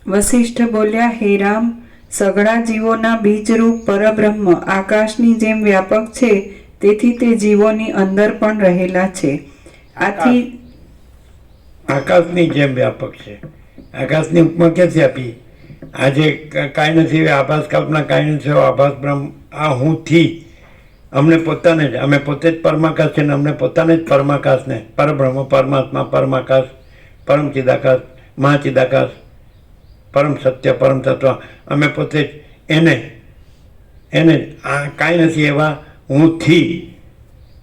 વશિષ્ઠ બોલ્યા, હે રામ, સઘળા જીવોના બીજરૂપ પરબ્રહ્મ આકાશની જેમ વ્યાપક છે, તેથી તે જીવોની અંદર પણ રહેલા છે. આથી આકાશની જેમ વ્યાપક છે. આકાશની ઉપમા ક્યાંથી આપી? આજે કાંઈ નથી, આભાસ કલ્પના કાંઈ નથી, આભાસ બ્રહ્મ આ હુંથી અમને પોતાને જ, અમે પોતે જ પરમાકાશ છે ને અમને પોતાને જ પરમાકાશને, પરબ્રહ્મ, પરમાત્મા, પરમાકાશ, પરમ ચિદાકાશ, મહાચિદાકાશ, પરમ સત્ય, પરમ તત્વ, અમે પોતે જ એને આ કાંઈ નથી એવા હુંથી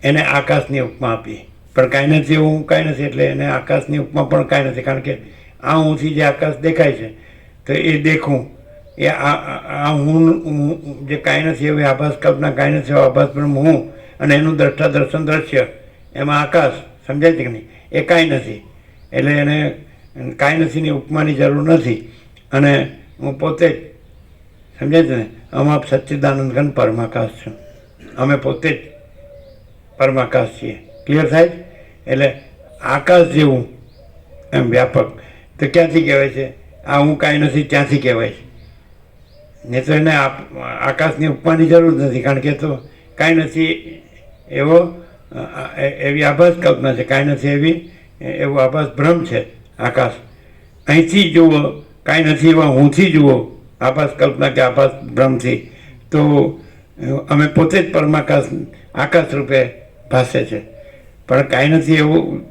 એને આકાશની ઉપમા આપી. પણ કાંઈ નથી એવું કાંઈ નથી, એટલે એને આકાશની ઉપમા પણ કાંઈ નથી. કારણ કે આ હુંથી જે આકાશ દેખાય છે તો એ દેખું એ આ હું જે કાંઈ નથી એવી આભાસ કલ્પના, કાંઈ નથી એવો આભાસ બ્રહ્મ હું, અને એનું દ્રષ્ટા દર્શન દ્રશ્ય એમાં આકાશ, સમજાય છે કે નહીં? એ કાંઈ નથી. એટલે એને કાંઈ નથીની ઉપમાની જરૂર નથી. અને હું પોતે જ, સમજાય છે ને, આપ સચ્ચિદાનંદ ઘન પરમાકાશ છું. અમે પોતે જ પરમાકાશ છીએ. ક્લિયર થાય? એટલે આકાશ જેવું એમ વ્યાપક તો ક્યાંથી કહેવાય છે? આ હું કાંઈ નથી ત્યાંથી કહેવાય છે. નહીં તો એને આકાશની ઉપમાની જરૂર નથી, કારણ કે તો કાંઈ નથી એવો એવી આભાસ કલ્પના છે, કાંઈ નથી એવી એવો આભાસ ભ્રમ છે આકાશ. અહીંથી જુઓ, કાંઈ નથી એવા હુંથી જુઓ આભાસ કલ્પના કે આભાસ ભ્રમથી, તો અમે પોતે જ પરમાકાશ આકાશ રૂપે ભાસે છે. પણ કાંઈ નથી એવું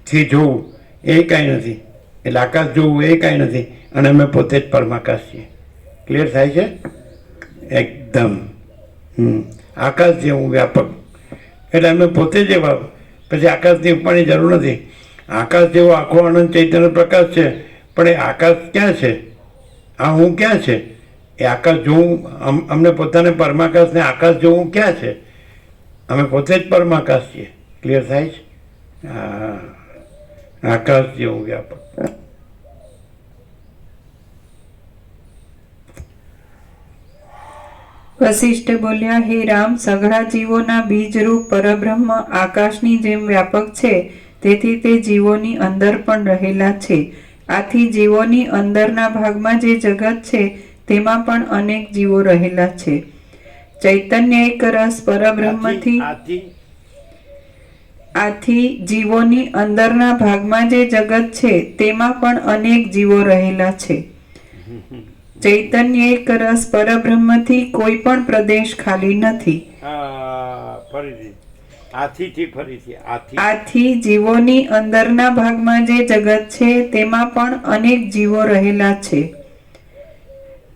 થી જોવું એ કાંઈ નથી, એટલે આકાશ જોવું એ કાંઈ નથી, અને અમે પોતે જ પરમાકાશ છીએ. ક્લિયર થાય છે? એકદમ આકાશ જેવું વ્યાપક, એટલે અમે પોતે જ એવા. પછી આકાશની ઉપમાની જરૂર નથી. આકાશ જેવો આખો અનંત ચૈતન્ય પ્રકાશ છે, પણ એ આકાશ ક્યાં છે? આ હું ક્યાં છે? એ આકાશ જોવું, અમને પોતાને પરમાકાશને આકાશ જોવું ક્યાં છે? અમે પોતે જ પરમાકાશ છીએ. ક્લિયર થાય છે? હા, આકાશ જેવું વ્યાપક. વશિષ્ઠ બોલ્યા, હે રામ, સઘળા જીવોના બીજરૂપ પરબ્રહ્મ આકાશની જેમ વ્યાપક છે, તેથી તે જીવોની અંદર પણ રહેલા છે. આથી જીવોની અંદરના ભાગમાં જે જગત છે તેમાં પણ અનેક જીવો રહેલા છે. ચૈતન્ય એક રસ પરબ્રહ્મથી આથી જીવોની અંદરના ભાગમાં જે જગત છે તેમાં પણ અનેક જીવો રહેલા છે. ચૈતન્ય એક રસ પરબ્રહ્મથી કોઈ પણ પ્રદેશ ખાલી નથી. આથી જીવોની અંદરના ભાગમાં જે જગત છે તેમાં પણ અનેક જીવો રહેલા છે.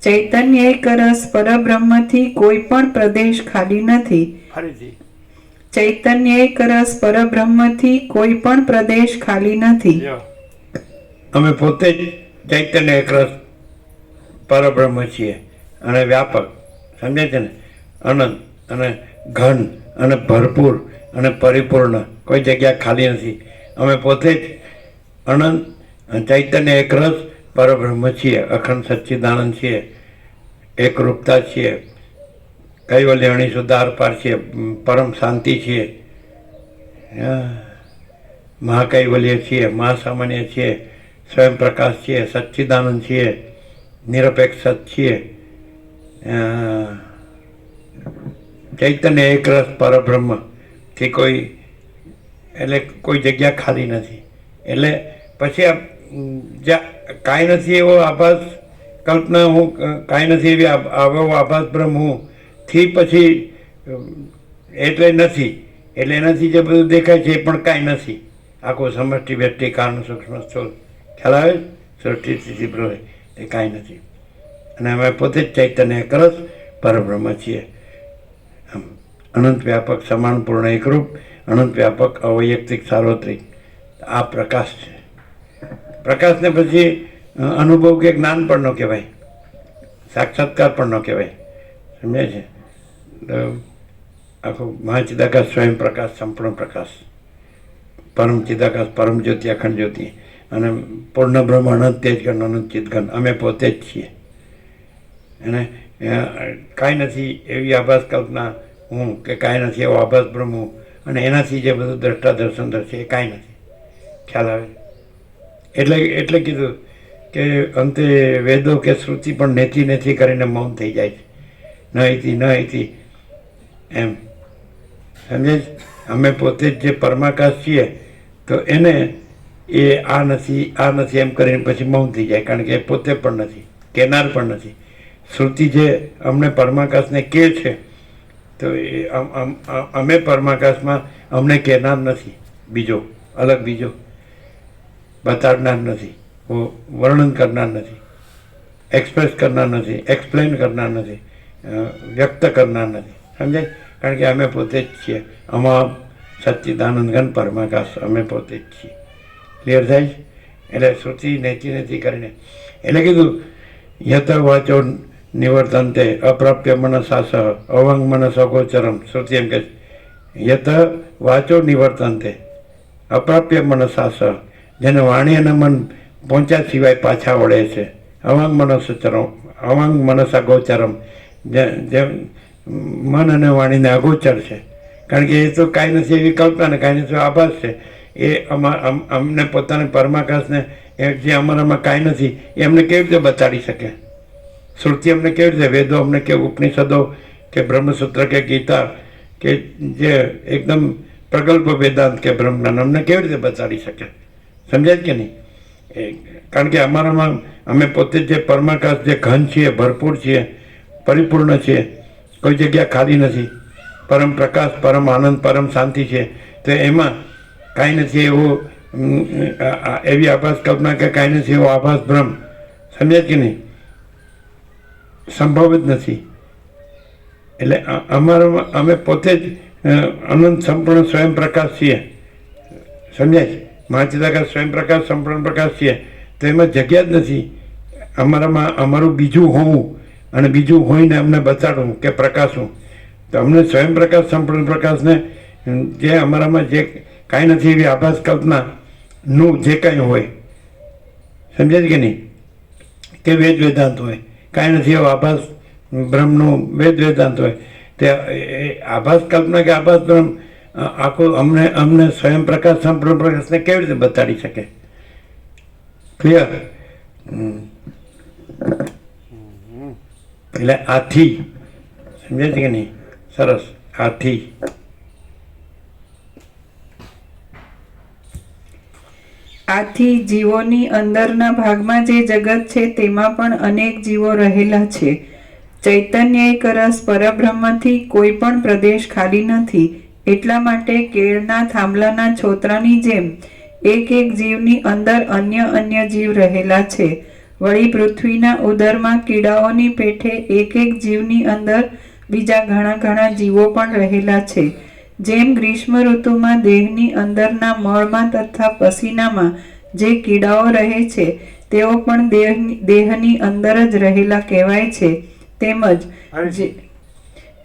ચૈતન્ય એક રસ પરબ્રહ્મથી કોઈ પણ પ્રદેશ ખાલી નથી. ચૈતન્ય એક રસ પરબ્રહ્મથી કોઈ પણ પ્રદેશ ખાલી નથી. અમે પોતે જ ચૈતન્ય એક રસ પરબ્રહ્મ છીએ, અને વ્યાપક, સમજાય છે ને? અનંત અને ઘન અને ભરપૂર અને પરિપૂર્ણ, કોઈ જગ્યા ખાલી નથી. અમે પોતે જ અનંત ચૈતન્ય એક રસ પરબ્રહ્મ છીએ, અખંડ સચ્ચિદાનંદ છીએ, એકરૂપતા છીએ, કૈવલ્ય અણી સુધાર પાર છીએ, પરમ શાંતિ છીએ, મહાકૈવલ્ય છીએ, મહાસામાન્ય છીએ, સ્વયં પ્રકાશ છીએ, સચ્ચિદાનંદ છીએ, નિરપેક્ષ છીએ. ચૈતન્ય એક રસ પરબ્રહ્મથી કોઈ, એટલે કોઈ જગ્યા ખાલી નથી. એટલે પછી કાંઈ નથી એવો આભાસ કલ્પના હું, કાંઈ નથી એવી આવો આભાસ બ્રહ્મ હું થી પછી એટલે નથી, એટલે એનાથી જે બધું દેખાય છે એ પણ કાંઈ નથી. આખું સમષ્ટિ વ્યક્તિ કારણ સૂક્ષ્મ સ્થૂળ, ખ્યાલ આવે? સૃષ્ટિ સ્થિતિ પ્રલય એ કાંઈ નથી. અને અમે પોતે જ ચૈતન્ય એક રસ પરબ્રહ્મ છીએ. અનંત વ્યાપક, સમાન પૂર્ણ એકરૂપ, અનંત વ્યાપક, અવૈયક્તિક, સાર્વત્રિક આ પ્રકાશ છે. પ્રકાશને પછી અનુભવ કે જ્ઞાન પણ ન કહેવાય, સાક્ષાત્કાર પણ ન કહેવાય. સમજાય છે? આખું મહાચિદાકાશ, સ્વયં પ્રકાશ, સંપૂર્ણ પ્રકાશ, પરમ ચિદાકાશ, પરમ જ્યોતિ, અખંડ જ્યોતિ, અને પૂર્ણ બ્રહ્મ, અનંત તેજ ઘન, અનંત ચિત ઘન, અમે પોતે જ છીએ. અને કાંઈ નથી એવી આભાસ કલ્પના હું, કે કાંઈ નથી એવો આભાસ બ્રહ્મ હું, અને એનાથી જે બધું દ્રષ્ટા દર્શન દર્શે એ કાંઈ નથી. ખ્યાલ આવે? એટલે કીધું કે અંતે વેદો કે શ્રુતિ પણ નેથી નેથી કરીને મૌન થઈ જાય છે. ન હતી એમ સમજે છે? અમે પોતે જ જે પરમાકાશ છીએ તો એને એ આ નથી એમ કરીને પછી મૌન થઈ જાય, કારણ કે એ પોતે પણ નથી, કહેનાર પણ નથી. શ્રુતિ જે અમને પરમાકાશને કહે છે તો એ અમે પરમાકાશમાં અમને કહેનાર નથી, બીજો બતાડનાર નથી, વર્ણન કરનાર નથી, એક્સપ્રેસ કરનાર નથી, એક્સપ્લેન કરનાર નથી, વ્યક્ત કરનાર નથી. સમજાય? કારણ કે અમે પોતે જ છીએ. અમામ સચ્ચિદાનંદ ઘન પરમાકાશ અમે પોતે જ છીએ. ક્લિયર થાય છે? એટલે શ્રુતિ નેતિ કરીને એટલે કીધું યત વાચો નિવર્તનતે અપ્રાપ્ય મનસાસ અવંગ મનસ અગોચરમ. શ્રુતિ એમ કહે છે યત વાચો નિવર્તનતે અપ્રાપ્ય મનસાસ, જેને વાણી અને મન પહોંચ્યા સિવાય પાછા વળે છે. અવંગ મનસ અગોચરમ, જે મન અને વાણીને અગોચર છે. કારણ કે એ તો કાંઈ નથી એવી કલ્પના ને કાંઈ નથી આભાસ છે. એ અમને પોતાને પરમાકાશને જે અમારામાં કાંઈ નથી એ અમને કેવી રીતે બતાડી શકે? શ્રુતિ અમને કેવી રીતે, વેદો અમને કે ઉપનિષદો કે બ્રહ્મસૂત્ર કે ગીતા કે જે એકદમ પ્રગલ્ભ વેદાંત કે બ્રહ્મજ્ઞાન અમને કેવી રીતે બતાડી શકે? સમજાય કે નહીં? કારણ કે અમારામાં અમે પોતે જે પરમાકાશ જે ઘન છીએ, ભરપૂર છીએ, પરિપૂર્ણ છીએ, કોઈ જગ્યા ખાલી નથી, પરમ પ્રકાશ, પરમ આનંદ, પરમ શાંતિ છે. તો એમાં કાંઈ નથી એવું એવી આભાસ કલ્પના કે કાંઈ નથી એવો આભાસ બ્રહ્મ. સમજાય કે નહીં? સંભવ જ નથી. એટલે અમારામાં અમે પોતે જ અનંત સંપૂર્ણ સ્વયં પ્રકાશ છીએ. સમજાય છે? મહાચિદાકાશ સ્વયં પ્રકાશ સંપૂર્ણ પ્રકાશ છીએ. તો એમાં જગ્યા જ નથી અમારામાં અમારું બીજું હોવું અને બીજું હોઈને અમને બતાડવું કે પ્રકાશવું. તો અમને સ્વયં પ્રકાશ સંપૂર્ણ પ્રકાશને જે અમારામાં જે કાંઈ નથી એવી આભાસ કલ્પનાનું જે કાંઈ હોય, સમજાય કે નહીં? કે વેદાંત હોય, કાંઈ નથી એવો આભાસ બ્રહ્મનું વેદાંત હોય, તે આભાસ કલ્પના કે આભાસ બ્રહ્મ આખું અમને સ્વયં પ્રકાશ સંપૂર્ણ પ્રકાશને કેવી રીતે બતાડી શકે? ક્લિયર? એટલે આથી સમજાય છે કે નહીં? સરસ. આથી જીવોની અંદરના ભાગમાં જે જગત છે તેમાં પણ અનેક જીવો રહેલા છે. ચૈતન્ય એક રસ પરબ્રહ્મથી કોઈ પણ પ્રદેશ ખાલી નથી. એટલા માટે કેળના થાંભલાના છોતરાની જેમ એક જીવની અંદર અન્ય જીવ રહેલા છે. વળી પૃથ્વીના ઉદરમાં કીડાઓની પેઠે એક જીવની અંદર બીજા ઘણા જીવો પણ રહેલા છે. જેમ ગ્રીષ્મ ઋતુમાં દેહની અંદરના મળમાં તથા પસીનામાં જે કીડાઓ રહે છે તેઓ પણ દેહની અંદર જ રહેલા કહેવાય છે. તેમજ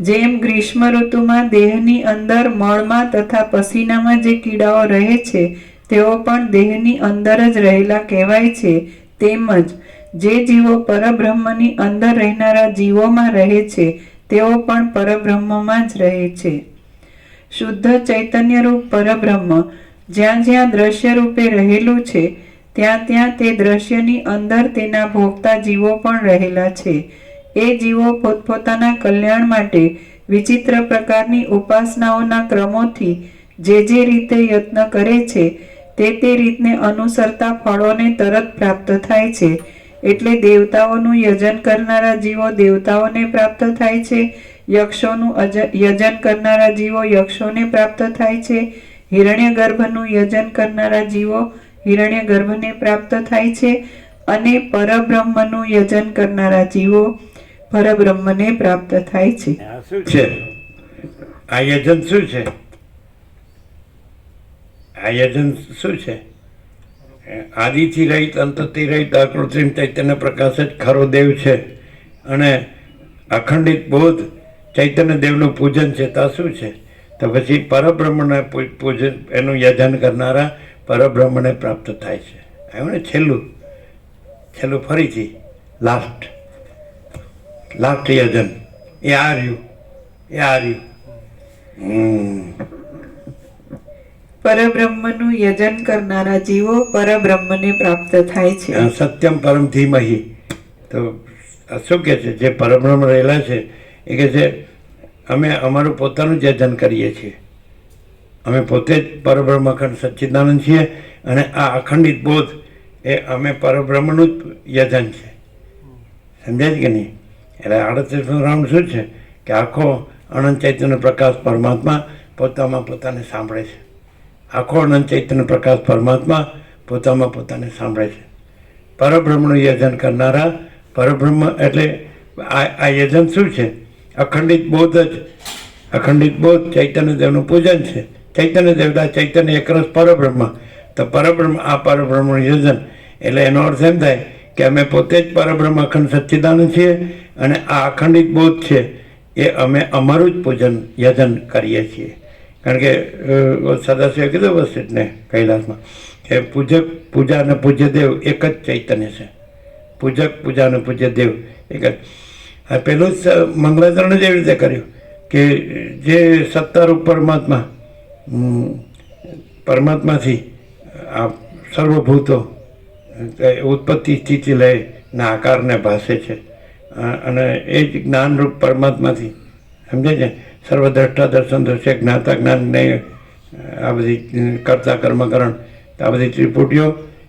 જેમ ગ્રીષ્મ ઋતુમાં દેહની અંદર મળમાં તથા પસીનામાં જે કીડાઓ રહે છે તેઓ પણ દેહની અંદર જ રહેલા કહેવાય છે. તેમજ જે જીવો પરબ્રહ્મની અંદર રહેનારા જીવોમાં રહે છે તેઓ પણ પરબ્રહ્મમાં જ રહે છે. શુદ્ધ ચૈતન્ય રૂપ પરબ્રહ્મ જ્યાં દ્રશ્ય રૂપે રહેલું છે ત્યાં તે દ્રશ્યની અંદર તેના ભોગતા જીવો પણ રહેલા છે. એ જીવો પોતપોતાના કલ્યાણ માટે વિચિત્ર પ્રકારની ઉપાસનાઓના ક્રમોથી જે રીતે યત્ન કરે છે તે રીતને અનુસરતા ફળોને તરત પ્રાપ્ત થાય છે. એટલે દેવતાઓનું યજન કરનારા જીવો દેવતાઓને પ્રાપ્ત થાય છે, યક્ષોનું યજન કરનારા જીવો યક્ષોને પ્રાપ્ત થાય છે, હિરણ્યગર્ભનું યજન કરનારા જીવો હિરણ્યગર્ભને પ્રાપ્ત થાય છે અને પરબ્રહ્મનું યજન કરનારા જીવો પરબ્રહ્મને પ્રાપ્ત થાય છે. શું છે આ યજન? શું છે આ યજન? શું છે? આદિથી રહિત, અંતથી રહિત અકૃત્રિમ ચૈતન્ય પ્રકાશ જ ખરો દેવ છે અને અખંડિત બોધ ચૈતન્ય દેવનું પૂજન છે. તો શું છે? તો પછી પરબ્રહ્મને પૂજન, એનું યજન કરનારા પરબ્રહ્મને પ્રાપ્ત થાય છે. આવ્યું ને? છેલ્લું ફરીથી લાસ્ટ યજન એ આ રહ્યું. પરબ્રહ્મનું યજન કરનારા જીવો પરબ્રહ્મને પ્રાપ્ત થાય છે. સત્યમ પરમ ધીમહી. તો આ શું કહે છે? જે પરબ્રહ્મ રહેલા છે એ કહે છે અમે અમારું પોતાનું જ યજન કરીએ છીએ. અમે પોતે જ પરબ્રહ્મ અખંડ સચ્ચિદાનંદ છીએ અને આ અખંડિત બોધ એ અમે પરબ્રહ્મનું જ યજન છે. સમજાય છે કે નહીં? એટલે 38નો રાઉન્ડ શું છે કે આખો અનંત ચૈતન્ય પ્રકાશ પરમાત્મા પોતામાં પોતાને સાંભળે છે. આખો અનંત ચૈતન્ય પ્રકાશ પરમાત્મા પોતામાં પોતાને સાંભળે છે. પરબ્રહ્મનું યજન કરનારા પરબ્રહ્મ એટલે આ યજન શું છે? અખંડિત બોધ જ. અખંડિત બોધ ચૈતન્ય દેવનું પૂજન છે. ચૈતન્ય દેવતા ચૈતન્ય એકરસ પરબ્રહ્મ. તો પરબ્રહ્મ આ પરબ્રહ્મનું યજન એટલે એનો અર્થ એમ થાય કે અમે પોતે જ પરબ્રહ્મ અખંડ સચ્ચિદાનંદ છીએ અને આ અખંડિત બોધ છે એ અમે અમારું જ પૂજન યજન કરીએ છીએ. કારણ કે સદાશિવે કીધું વસિષ્ઠને કૈલાસમાં કે પૂજક પૂજા અને પૂજ્ય દેવ એક જ ચૈતન્ય છે. પૂજક પૂજા અને પૂજ્ય દેવ એક જ. આ પેલું જ મંગલાચરણ જ એવી રીતે કર્યું કે જે સત્તારૂપ પરમાત્માથી આ સર્વભૂતો ઉત્પત્તિ સ્થિતિ લયના આકારને ભાસે છે અને એ જ જ્ઞાનરૂપ પરમાત્માથી સમજે છે સર્વદ્રષ્ટા દર્શન દ્રશ્ય જ્ઞાતા જ્ઞાન ને આ બધી કર્તા કર્મકરણ આ બધી ત્રિપુટીઓ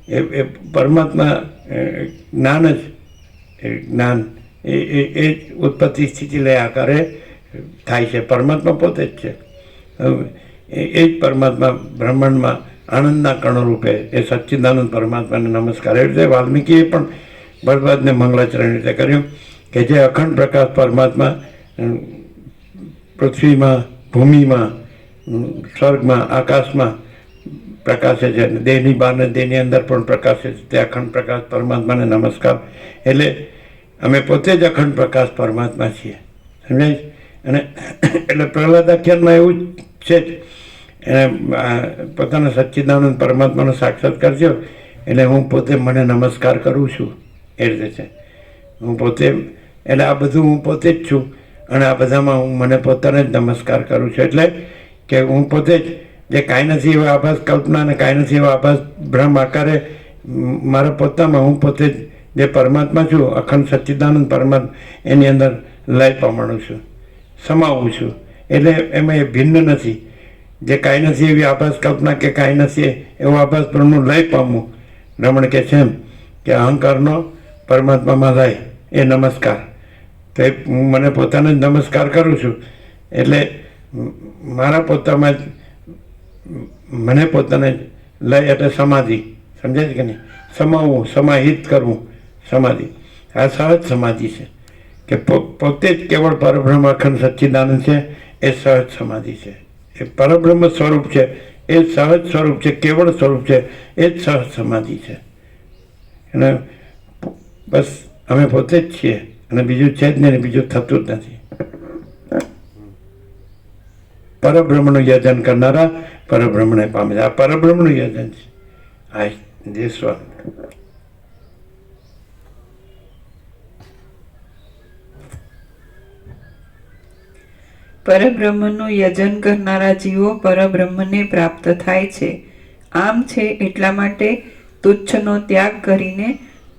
એ પરમાત્મા જ્ઞાન જ જ્ઞાન એ જ ઉત્પત્તિ સ્થિતિ લય આકારે થાય છે. પરમાત્મા પોતે જ છે. એ જ પરમાત્મા બ્રહ્માંડમાં આનંદના કણો રૂપે એ સચ્ચિદાનંદ પરમાત્માને નમસ્કાર. એ રીતે વાલ્મીકીએ પણ ભરદ્વાજને મંગલાચરણ રીતે કર્યું કે જે અખંડ પ્રકાશ પરમાત્મા પૃથ્વીમાં ભૂમિમાં સ્વર્ગમાં આકાશમાં પ્રકાશે છે, દેહની બહાર ને દેહની અંદર પણ પ્રકાશે છે, તે અખંડ પ્રકાશ પરમાત્માને નમસ્કાર. એટલે અમે પોતે જ અખંડ પ્રકાશ પરમાત્મા છીએ. સમજાય? અને એટલે પ્રહલાદ આખ્યાનમાં એવું જ છે જ એને પોતાના સચ્ચિદાનંદ પરમાત્માનો સાક્ષાત્કાર થયો એટલે હું પોતે મને નમસ્કાર કરું છું. એ રીતે છે હું પોતે. એટલે આ બધું હું પોતે જ છું અને આ બધામાં હું મને પોતાને જ નમસ્કાર કરું છું. એટલે કે હું પોતે જ જે કાંઈ નથી એવા આભાસ કલ્પના અને કાંઈ નથી એવા આભાસ બ્રહ્મ આકારે મારા પોતામાં હું પોતે જ જે પરમાત્મા છું અખંડ સચ્ચિદાનંદ પરમાત્મા એની અંદર લય પામણું છું, સમાવું છું. એટલે એમાં એ ભિન્ન નથી. જે કાંઈ નથી એવી આભાસ કલ્પના કે કાંઈ નથી એવો આભાસ બ્રહ્મનું લય પામવું. રમણ કે છે એમ કે અહંકારનો પરમાત્મામાં લય એ નમસ્કાર. તો એ હું મને પોતાને જ નમસ્કાર કરું છું. એટલે મારા પોતામાં જ મને પોતાને જ લય એટલે સમાધિ. સમજાય છે કે નહીં? સમાવવું, સમાહિત કરવું, સમાધિ. આ સહજ સમાધિ છે કે પોતે જ કેવળ પરબ્રહ્મ અખંડ સચ્ચિદાનંદ છે. એ સહજ સમાધિ છે. એ પરબ્રહ્મ સ્વરૂપ છે, એ સહજ સ્વરૂપ છે, કેવળ સ્વરૂપ છે, એ જ સહજ સમાધિ છે. અને બસ અમે પોતે જ છીએ અને બીજું છે જ નહીં, બીજું થતું જ નથી. પરબ્રહ્મનું યજન કરનારા પરબ્રહ્મને પામે છે. આ પરબ્રહ્મનું યજન છે. આ દેશવા પરબ્રહ્મનું યજન કરનારા જીવો પરબ્રહ્મને પ્રાપ્ત થાય છે. આમ છે એટલા માટે તુચ્છનો ત્યાગ કરીને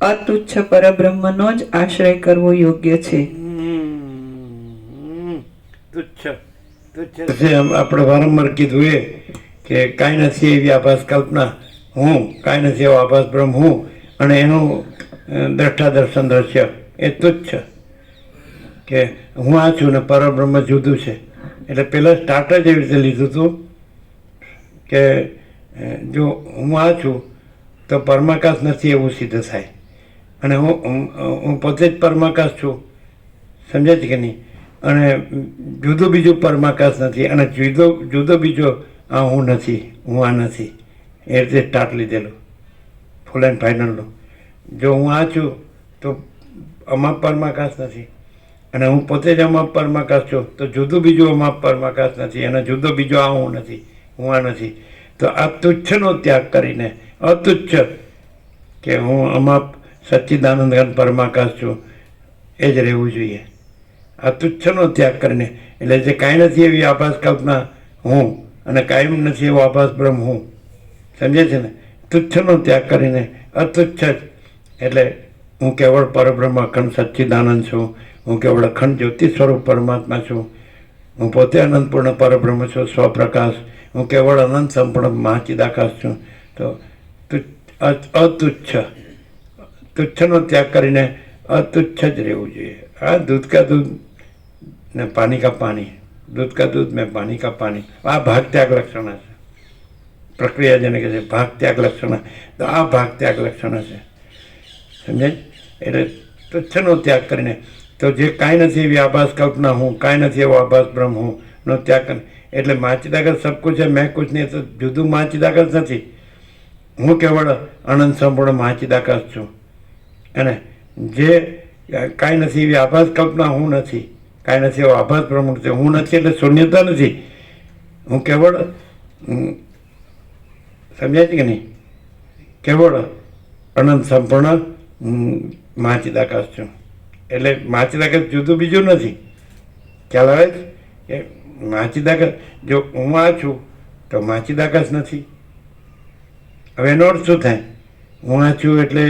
અતુચ્છ પરબ્રહ્મનો જ આશ્રય કરવો યોગ્ય છે. આપણે વારંવાર કીધું એ કે કાંઈ નથી એવી આભાસ કલ્પના હું, કાંઈ નથી એવો આભાસ બ્રહ્મ હું અને એનું દ્રષ્ટા દર્શન દ્રશ્ય એ તુચ્છ કે હું આ છું ને પરબ્રહ્મ જુદું છે. એટલે પહેલાં સ્ટાર્ટ જ એવી રીતે લીધું હતું કે જો હું આ છું તો પરમાકાશ નથી એવું સિદ્ધ થાય અને હું પોતે જ પરમાકાશ છું. સમજાય છે કે નહીં? અને જુદું બીજું પરમાકાશ નથી અને જુદો બીજો આ હું નથી, હું આ નથી. એ રીતે સ્ટાર્ટ લીધેલું ફૂલ એન્ડ ફાઇનલનું. જો હું આ છું તો અમાપ પરમાકાશ નથી અને હું પોતે જ અમાપ પરમાકાશ છું તો જુદું બીજું અમાપ પરમાકાશ નથી અને જુદો બીજો આ હું નથી, હું આ નથી. તો આ તુચ્છનો ત્યાગ કરીને અતુચ્છ કે હું અમાપ સચ્ચિદાનંદ ઘન પરમાકાશ છું એ જ રહેવું જોઈએ. આ તુચ્છનો ત્યાગ કરીને એટલે જે કાંઈ નથી એવી આભાસ કલ્પના હું અને કાયમ નથી એવો આભાસ બ્રહ્મ હું. સમજે છે ને? તુચ્છનો ત્યાગ કરીને અતુચ્છ જ એટલે હું કેવળ પરબ્રહ્મ અખંડ સચ્ચિદાનંદ છું. હું કેવળ અખંડ જ્યોતિ સ્વરૂપ પરમાત્મા છું. હું પોતે અનંતપૂર્ણ પરબ્રહ્મ છું, સ્વપ્રકાશ. હું કેવળ અનંત સંપૂર્ણ મહાચિદાકાશ છું. તો અતુચ્છ, તુચ્છનો ત્યાગ કરીને અતુચ્છ જ રહેવું જોઈએ. આ દૂધ કા દૂધ ને પાણી કા પાણી, દૂધ કા દૂધ મેં પાણી કા પાણી, આ ભાગ ત્યાગ લક્ષણા છે. પ્રક્રિયા જેને કહે છે ભાગ ત્યાગ લક્ષણા, તો આ ભાગ ત્યાગ લક્ષણા છે. સમજાય? એટલે તુચ્છનો ત્યાગ કરીને તો જે કાંઈ નથી એવી આભાસ કલ્પના હું, કાંઈ નથી એવો આભાસ બ્રહ્મ હું નો ત્યાગ કરીને, એટલે માચિદાગર સબ કુછ છે મેં કુછ નહીં, તો જુદું માચિદાગર નથી. હું કેવળ અનંત સંપૂર્ણ માચિદાકાશ છું. અને જે કાંઈ નથી એવી આભાસ કલ્પના હું નથી, કાંઈ નથી એવો આભાસ બ્રહ્મ નથી. હું નથી એટલે શૂન્યતા નથી. હું કેવળ સમજાય છે કે નહીં? કેવળ અનંત સંપૂર્ણ મહાચિદાકાશ છું. એટલે મહાચિદાકાશ જુદું બીજું નથી. ખ્યાલ આવે છે કે મહાચિદાકાશ જો હું આ છું તો મહાચિદાકાશ નથી. હવે એનો અર્થ શું થાય? હું આ છું એટલે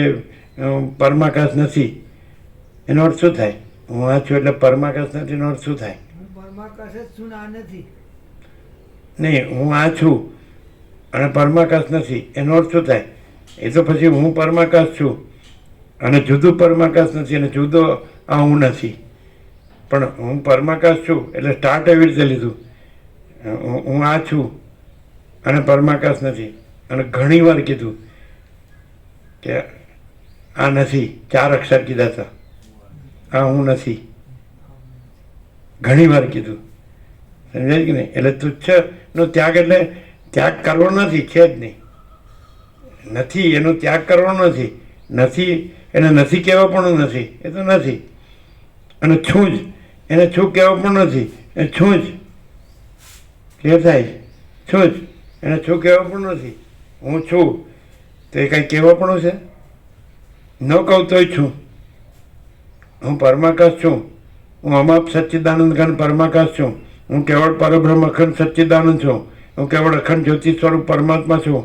પરમાકાશ નથી, એનો અર્થ શું થાય? હું આ છું એટલે પરમાકાશ નથી, એનો અર્થ શું થાય? નહીં, હું આ છું અને પરમાકાશ નથી, એનો અર્થ શું થાય? એ તો પછી હું પરમાકાશ છું અને જુદું પરમાકાશ નથી અને જુદો આ હું નથી. પણ હું પરમાકાશ છું એટલે સ્ટાર્ટ એવી રીતે લીધું, હું આ છું અને પરમાકાશ નથી. અને ઘણી વાર કીધું કે આ નથી, 4 અક્ષર કીધા હતા, આ હું નથી, ઘણી વાર કીધું. સમજાય કે નહીં? એટલે તુચ્છનો ત્યાગ એટલે ત્યાગ કરવો નથી, છે જ નહીં. નથી એનો ત્યાગ કરવાનો નથી. નથી એને નથી કહેવા પણ નથી, એ તો નથી. અને છું જ એને છું કહેવા પણ નથી, એ છું જ. ક્લિયર થાય? છું જ એને છું કહેવા પણ નથી. હું છું તો એ કાંઈ કહેવા પણ છે? ન કહું તોય છું. હું પરમાકાશ છું, હું અમાપ સચ્ચિદાનંદ ઘન પરમાકાશ છું. હું કેવળ પરબ્રહ્મ અખંડ સચ્ચિદાનંદ છું. હું કેવળ અખંડ જ્યોતિ સ્વરૂપ પરમાત્મા છું.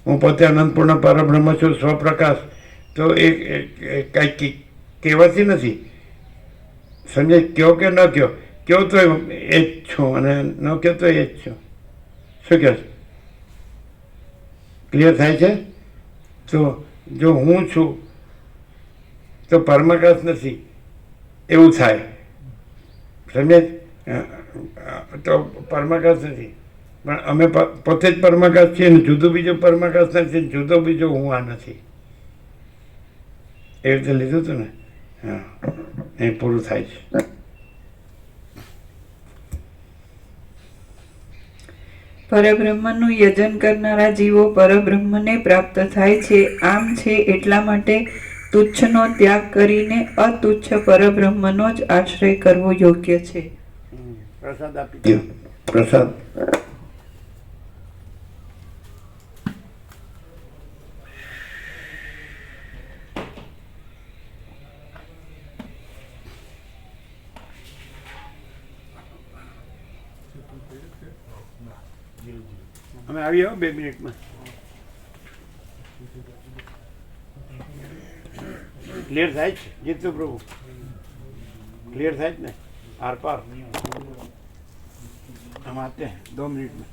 હું પોતે અનંતપૂર્ણ પરબ્રહ્મ છું, સ્વપ્રકાશ. તો એ કાંઈ કહેવાથી નથી. સમજાય? કયો કે ન કયો, કયો તો એ જ છું અને ન કયો તો એ જ છું. શું કહે? ક્લિયર થાય છે? તો જો હું છું તો પરમાકાશ નથી એવું થાય. સમજાય? તો પરમાકાશ નથી, પણ અમે પોતે જ પરમાકાશ છીએ ને જુદો બીજો પરમાકાશ નથી, જુદો બીજો હું આ નથી. એ રીતે લીધું હતું ને? હા, એ પૂરું થાય છે. પરબ્રહ્મનું યજન કરનારા જીવો પરબ્રહ્મને પ્રાપ્ત થાય છે. આમ છે એટલા માટે તુચ્છનો ત્યાગ કરીને અતુચ્છ પરબ્રહ્મનો જ આશ્રય કરવો યોગ્ય છે. પ્રસાદ આપી દો. પ્રસાદ અમે આવી આવો 2 મિનિટમાં. ક્લિયર થાય છે જીતુ પ્રભુ? ક્લિયર થાય જ ને? આર પાર हम आते हैं 2 मिनट में.